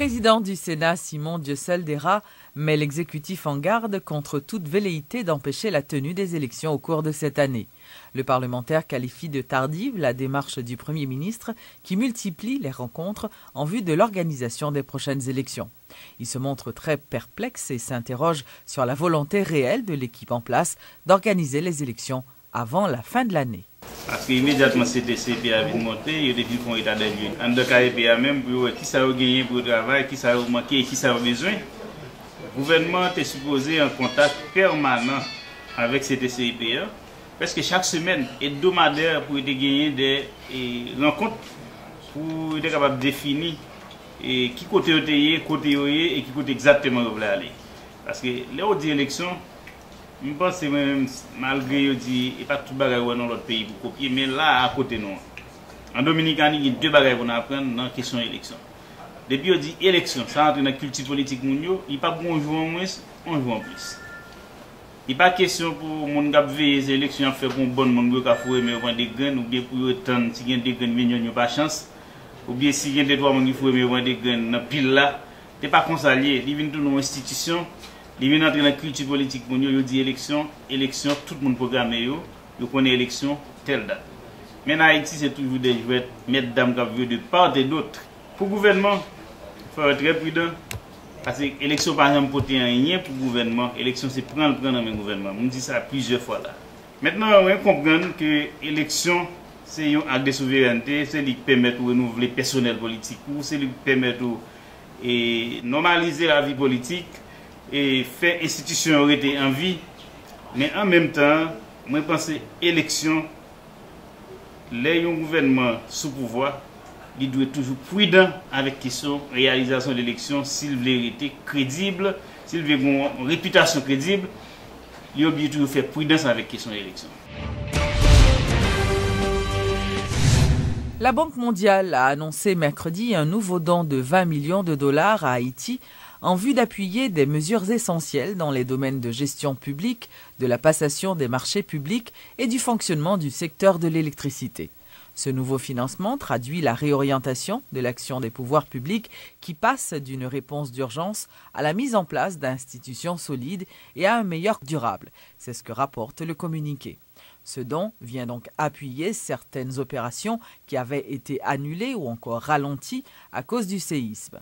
président du Sénat, Simon Dieusseldera, met l'exécutif en garde contre toute velléité d'empêcher la tenue des élections au cours de cette année. Le parlementaire qualifie de tardive la démarche du Premier ministre qui multiplie les rencontres en vue de l'organisation des prochaines élections. Il se montre très perplexe et s'interroge sur la volonté réelle de l'équipe en place d'organiser les élections avant la fin de l'année. Parce qu'immédiatement, CTCP a monté, il y a des fonds état des lieux. En deux cas, même, qui ça a gagné pour le travail, qui ça a manqué et qui ça a besoin. Le gouvernement est supposé en contact permanent avec CTCP, parce que chaque semaine, hebdomadaire, pour gagner des rencontres, pour être capable de définir qui côté et qui côté exactement où vous aller. Parce que les élections, je pense que même malgré dit et pas tout bagage dans l'autre pays pour copier, mais là à côté non. En Dominicaine, il y a deux bagages pour apprendre dans la question de l'élection. Depuis on dit élection, ça entre dans la culture politique mondiale, il n'y a pas bon jouer en moins, on joue en plus. Il n'y a pas question pour mon gars veiller les élections faire pour bon monde qui a foué mais vendre des graines ou bien pour autant si il y a des graines il n'y a pas chance ou bien si il y a des trois monde qui foué mais vendre des graines dans pile là, c'est pas consalié, il vient de nos institutions. Il vient entrer dans la culture politique pour nous, il dit élection, tout le monde programme, il connaît élection, telle date. Mais en Haïti, c'est toujours des jouets, mesdames, qui de part et d'autre. Pour le gouvernement, il faut être très prudent. Parce que l'élection, par exemple, pour rien pour le gouvernement, l'élection, c'est prendre dans le gouvernement. On dit ça plusieurs fois là. Maintenant, on comprend que l'élection, c'est un acte de souveraineté, c'est ce qui permet de renouveler le personnel politique, c'est ce qui permet de normaliser la vie politique. Et faire institution arrêter en vie, mais en même temps, moi je pense que l'élection, les gouvernements sous pouvoir, il doit être toujours prudent avec la question de réalisation de l'élection, s'il veut être crédible, s'il veut une réputation crédible, il doit toujours faire prudence avec la question de l'élection. La Banque mondiale a annoncé mercredi un nouveau don de 20 millions de dollars à Haïti en vue d'appuyer des mesures essentielles dans les domaines de gestion publique, de la passation des marchés publics et du fonctionnement du secteur de l'électricité. Ce nouveau financement traduit la réorientation de l'action des pouvoirs publics qui passe d'une réponse d'urgence à la mise en place d'institutions solides et à un meilleur durable. C'est ce que rapporte le communiqué. Ce don vient donc appuyer certaines opérations qui avaient été annulées ou encore ralenties à cause du séisme.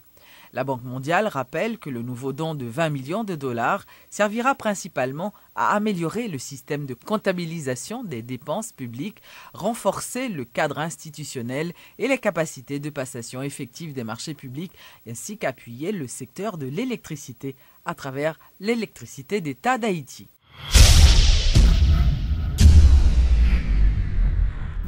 La Banque mondiale rappelle que le nouveau don de 20 millions de dollars servira principalement à améliorer le système de comptabilisation des dépenses publiques, renforcer le cadre institutionnel et les capacités de passation effective des marchés publics, ainsi qu'appuyer le secteur de l'électricité à travers l'électricité d'État d'Haïti.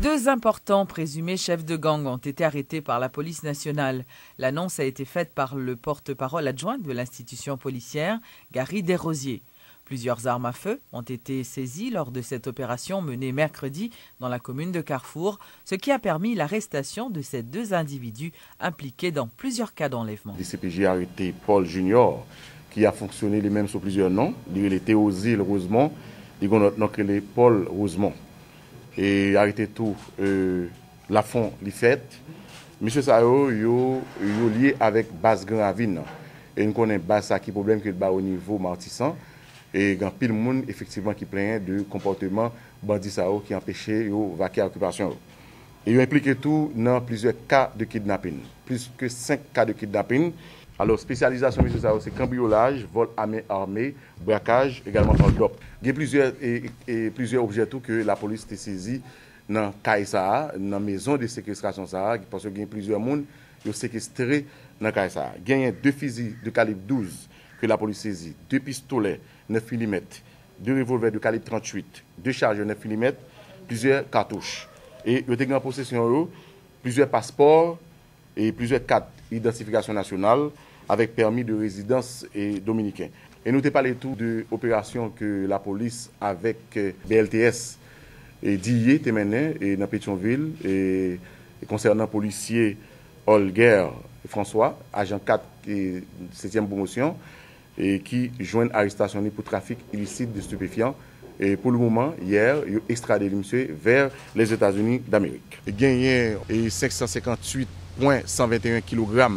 Deux importants présumés chefs de gang ont été arrêtés par la police nationale. L'annonce a été faite par le porte-parole adjoint de l'institution policière, Gary Desrosiers. Plusieurs armes à feu ont été saisies lors de cette opération menée mercredi dans la commune de Carrefour, ce qui a permis l'arrestation de ces deux individus impliqués dans plusieurs cas d'enlèvement. Le CPJ a arrêté Paul Junior, qui a fonctionné lui-même sur plusieurs noms. Il était Théosile Rosemont, il est Paul Rosemont. Et arrêté tout la fond li fait monsieur ça yo lié avec base Grand Ravine et nous connaît base ça qui problème que ba au niveau Martissan et grand pile monde effectivement qui plaint de comportement bandit ça qui empêchait yo vaquer occupation et yo impliqué tout dans plusieurs cas de kidnapping, plus que 5 cas de kidnapping. Alors, spécialisation, monsieur Sao, c'est cambriolage, vol à main armée, braquage, également en drop. Il y a plusieurs objets que la police a saisis dans Kaïsa, dans la maison de séquestration, parce qu'il y a plusieurs personnes qui ont séquestré dans Kaïsa. Il y a 2 fusils de calibre 12 que la police saisit, 2 pistolets 9 mm, 2 revolvers de calibre 38, 2 chargeurs 9 mm, plusieurs cartouches. Et il y a en possession plusieurs passeports et plusieurs cartes d'identification nationale avec permis de résidence et dominicain. Et nous avons parlé tout de l'opération que la police avec BLTS et d'hier et dans Pétionville et concernant policier Holger François, agent 4 et 7e promotion, et qui joignent arrestation pour trafic illicite de stupéfiants. Et pour le moment, hier, ils ont extradé le monsieur vers les États-Unis d'Amérique. Il y a 558,121 kg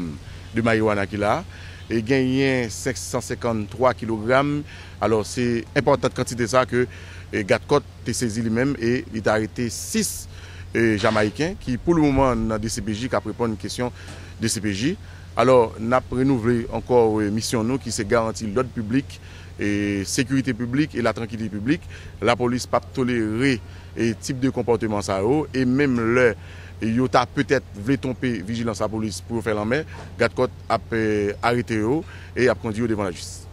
de marijuana qu'il a. Et gagné 553 kg. Alors c'est importante quantité ça que Gatcott a saisi lui-même et il a arrêté 6 Jamaïcains qui pour le moment dans DCPJ qui a répondu à une question de CPJ. Alors nous avons renouvelé encore mission nous qui c'est garantir l'ordre public et sécurité publique et la tranquillité publique. La police pas tolérer et type de comportement ça et même le Yota peut-être voulu tromper vigilance à la police pour faire la main. Gatcott a arrêté et a conduit devant la justice.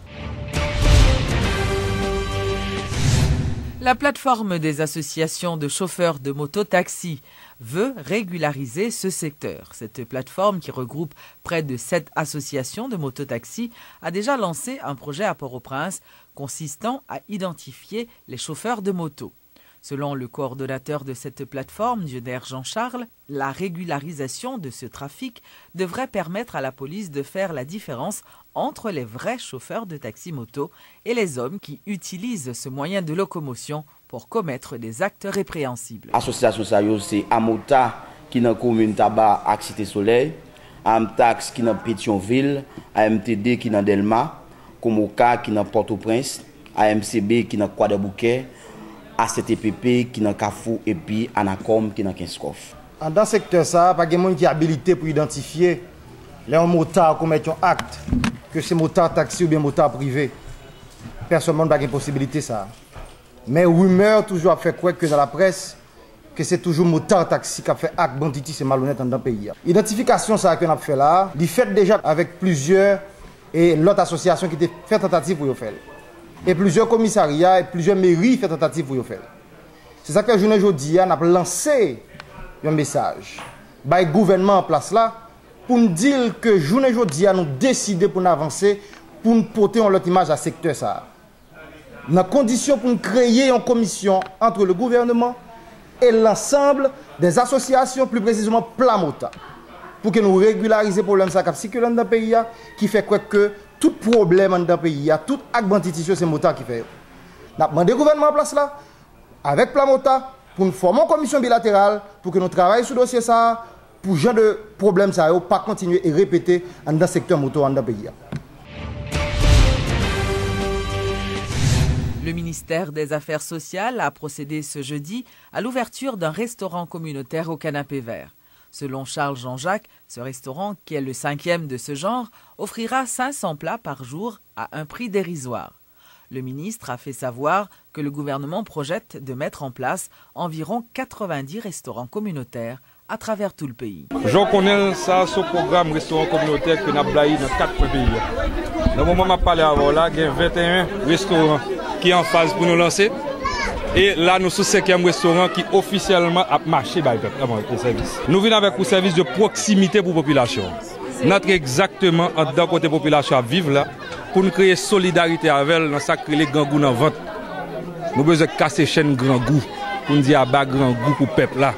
La plateforme des associations de chauffeurs de moto-taxi veut régulariser ce secteur. Cette plateforme, qui regroupe près de 7 associations de moto-taxi, a déjà lancé un projet à Port-au-Prince consistant à identifier les chauffeurs de moto. Selon le coordonnateur de cette plateforme, Dieudonné Jean-Charles, la régularisation de ce trafic devrait permettre à la police de faire la différence entre les vrais chauffeurs de taxi-moto et les hommes qui utilisent ce moyen de locomotion pour commettre des actes répréhensibles. L'association c'est Amota qui est dans la commune Tabac à Cité Soleil, Amtax qui est dans Pétionville, AMTD qui est dans Delma, Komoka qui est dans Port-au-Prince, AMCB qui est dans Croix-des-Bouquets, ACTPP qui est dans Kafou et puis Anacom qui est dans Kinskoff. Dans ce secteur, ça, pas de monde qui est habilité pour identifier les motards qui commettent un acte, que c'est motard taxi ou bien motard privé. Personne n'a pas de possibilité ça. Mais rumeur toujours a fait croire que dans la presse, que c'est toujours motard taxi qui a fait acte banditisme et malhonnête dans le pays. L'identification ça qu'on a fait là, il fait déjà avec plusieurs et l'autre association qui était fait tentative pour le faire. Et plusieurs commissariats et plusieurs mairies fait tentative pour le faire. C'est ça que je aujourd'hui a lancé un message. Le gouvernement en place là pour nous dire que journée aujourd'hui nous décidé pour nous avancer pour nous porter en l'autre image à ce secteur ça. Dans condition pour nous créer une commission entre le gouvernement et l'ensemble des associations, plus précisément Plamota, pour que nous régularisions le problème ça qui circule dans le pays qui fait quoi que tout problème dans le pays, tout acte banditisme c'est Mota qui fait. Nous avons demandé au gouvernement en place là avec Plamota pour nous former une commission bilatérale pour que nous travaillions sur le dossier ça pour genre de problème ça pas continuer et répéter dans le secteur moto dans le pays. Le ministère des Affaires sociales a procédé ce jeudi à l'ouverture d'un restaurant communautaire au Canapé Vert. Selon Charles Jean-Jacques, ce restaurant, qui est le 5e de ce genre, offrira 500 plats par jour à un prix dérisoire. Le ministre a fait savoir que le gouvernement projette de mettre en place environ 90 restaurants communautaires à travers tout le pays. Je connais ça, ce programme restaurant communautaire que nous avons dans 4 pays. Dans le moment où je parle avant, il y a 21 restaurants qui est en phase pour nous lancer. Et là, nous sommes le 5e restaurant qui officiellement a marché par le service. Nous venons avec un service de proximité pour la population. Notre exactement dans côté population à vivre là pour nous créer solidarité avec elle dans ça créer les grands goûts dans vente. Nous besoin de casser chaîne grand goût pour nous dire à bas grand goût pour le peuple là.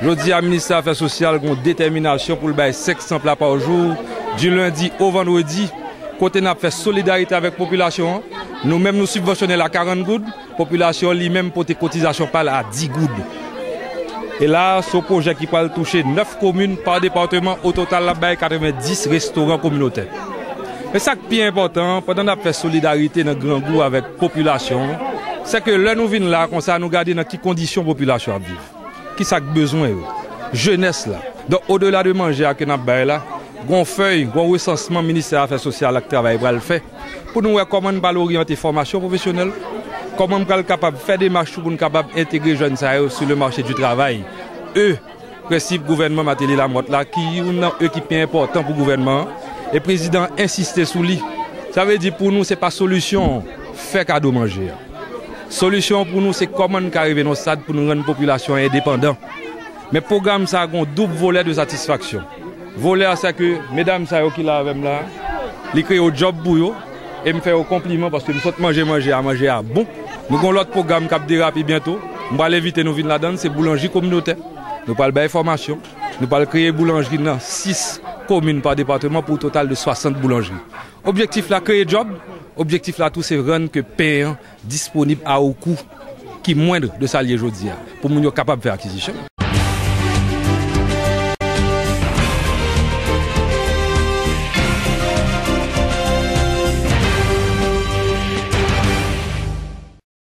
Je dis à ministère des Affaires sociales qu'on détermination pour le bail 500 plats par jour du lundi au vendredi. Côté n'a fait solidarité avec la population, nous-mêmes nous subventionnons à 40 gouttes, la population lui-même pour tes cotisations parle à 10 gouttes. Et là, ce projet qui peut toucher 9 communes par département, au total là-bas 90 restaurants communautaires. Mais ça qui est important, pendant qu'on a fait solidarité dans le grand goût avec la population, c'est que là nous venons là, comme ça, nous garder dans quelles conditions la population à vivre. Qui ça a besoin, jeunesse là. Donc au-delà de manger à Kenabay là, gon feuille, gon recensement ministère des Affaires sociales qui travaille pour le faire. Pour nous voir comment nous allons orienter formation professionnelle, comment nous sommes capables de faire des marches pour nous capables d'intégrer les jeunes sur le marché du travail. Eux, principe gouvernement Matéli Lamotte là, qui est une équipe important pour le gouvernement, et le président insiste sur lui. Ça veut dire pour nous, ce n'est pas solution, faire cadeau manger. Solution pour nous, c'est comment nous arriver dans le stade pour nous rendre la population indépendante. Mais le programme, ça a un double volet de satisfaction. Volet, c'est que, mesdames, ça qui là avec là, ils créent un job pour eux et me faire un compliment parce que nous sommes manger à bon. Nous avons l'autre programme qui a dérapé bientôt. Nous allons éviter nous venir là-dedans, c'est boulangerie communautaire. Nous allons faire formation. Nous allons créer boulangerie dans 6 communes par département pour un total de 60 boulangeries. Objectif là, créer job. Objectif là, tout c'est rendre que payant disponible à un coût qui est moindre de ça aujourd'hui pour nous être capable de faire acquisition.